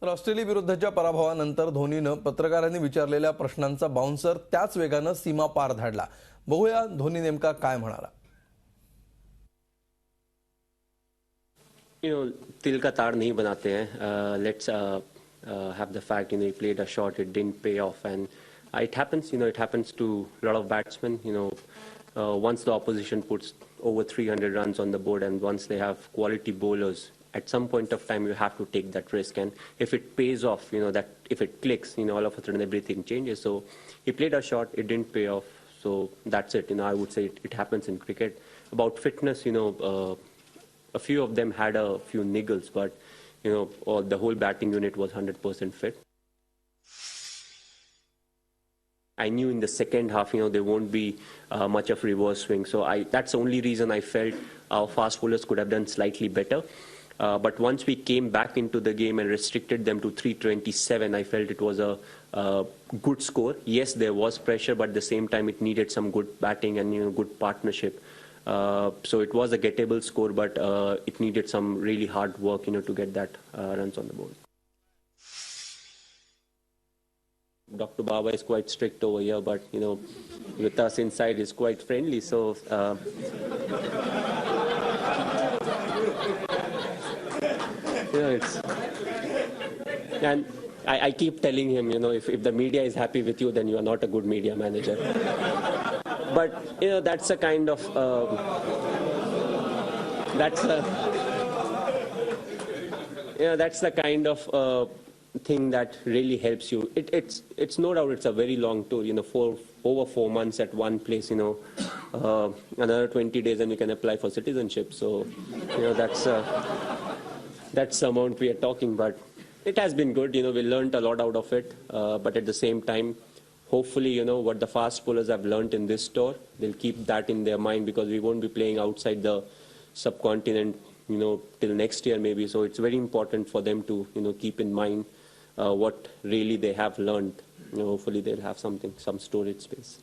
तर ऑस्ट्रेलिया विरुद्धच्या पराभवानंतर धोनीनं पत्रकारांनी विचारलेल्या प्रश्नांचा बाउन्सर त्याच वेगानं सीमा पार धाडला. बघूया धोनी नेमका काय म्हणाला. तिल का ताड़ नहीं बनाते हैं. Let's have the fact, he played a shot, it didn't pay off, and it happens. It happens to a lot of batsmen. Once the opposition puts over 300 runs on the board, and once they have quality bowlers, at some point of time you have to take that risk. And if it pays off, that if it clicks, all of a sudden everything changes. So he played a shot, it didn't pay off. So that's it. I would say it happens in cricket. About fitness, a few of them had a few niggles, but the whole batting unit was 100% fit. I knew in the second half, there won't be much of reverse swing. So that's the only reason I felt our fast bowlers could have done slightly better. But once we came back into the game and restricted them to 327, I felt it was a good score. Yes, there was pressure, but at the same time, it needed some good batting and good partnership. So it was a gettable score, but it needed some really hard work, to get that runs on the board. Dr. Baba is quite strict over here, but with us inside, he's quite friendly. So. And I keep telling him, if the media is happy with you, then you are not a good media manager. But that's a kind of that's the kind of thing that really helps you. It's no doubt it's a very long tour. Over 4 months at one place. Another 20 days and we can apply for citizenship. So that's the amount we are talking. But it has been good. We learned a lot out of it. But at the same time, hopefully, what the fast bowlers have learned in this tour, they'll keep that in their mind, because we won't be playing outside the subcontinent, till next year maybe. So it's very important for them to, keep in mind what really they have learned. Hopefully they'll have some storage space.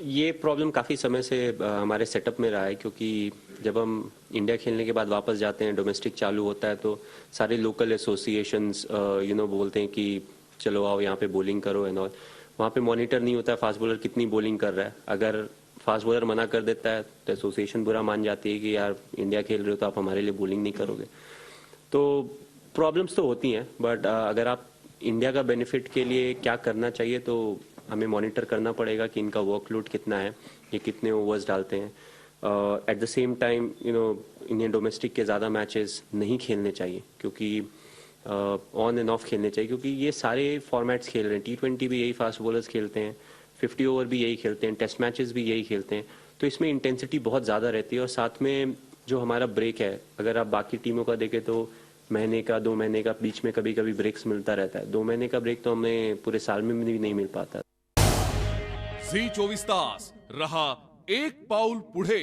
ये problem काफ़ी समय से हमारे setup में रहा है, क्योंकि जब हम इंडिया खेलने के बाद वापस जाते हैं, डोमेस्टिक चालू होता है, तो सारे लोकल एसोसिएशंस बोलते हैं कि चलो आओ यहाँ पे बॉलिंग करो एंड ऑल. वहाँ पे मॉनिटर नहीं होता है फास्ट बॉलर कितनी बॉलिंग कर रहा है. अगर फास्ट बॉलर मना कर देता है तो एसोसिएशन बुरा मान जाती है कि यार इंडिया खेल रहे हो तो आप हमारे लिए बॉलिंग नहीं करोगे. तो प्रॉब्लम्स तो होती हैं, बट अगर आप इंडिया का बेनिफिट के लिए क्या करना चाहिए, तो हमें मॉनिटर करना पड़ेगा कि इनका वर्कलोड कितना है, ये कितने ओवर्स डालते हैं. एट द सेम टाइम इन्हें डोमेस्टिक के ज़्यादा मैचेस नहीं खेलने चाहिए, क्योंकि ऑन एंड ऑफ खेलने चाहिए, क्योंकि ये सारे फॉर्मेट्स खेल रहे हैं. T20 भी यही फास्ट बॉलर्स खेलते हैं, 50 ओवर भी यही खेलते हैं, टेस्ट मैचेस भी यही खेलते हैं. तो इसमें इंटेंसिटी बहुत ज़्यादा रहती है. और साथ में जो हमारा ब्रेक है, अगर आप बाकी टीमों का देखें तो महीने का 2 महीने का बीच में कभी कभी ब्रेक्स मिलता रहता है. 2 महीने का ब्रेक तो हमें पूरे साल में भी नहीं मिल पाता. झी 24 तास रहा एक पाऊल पुढे.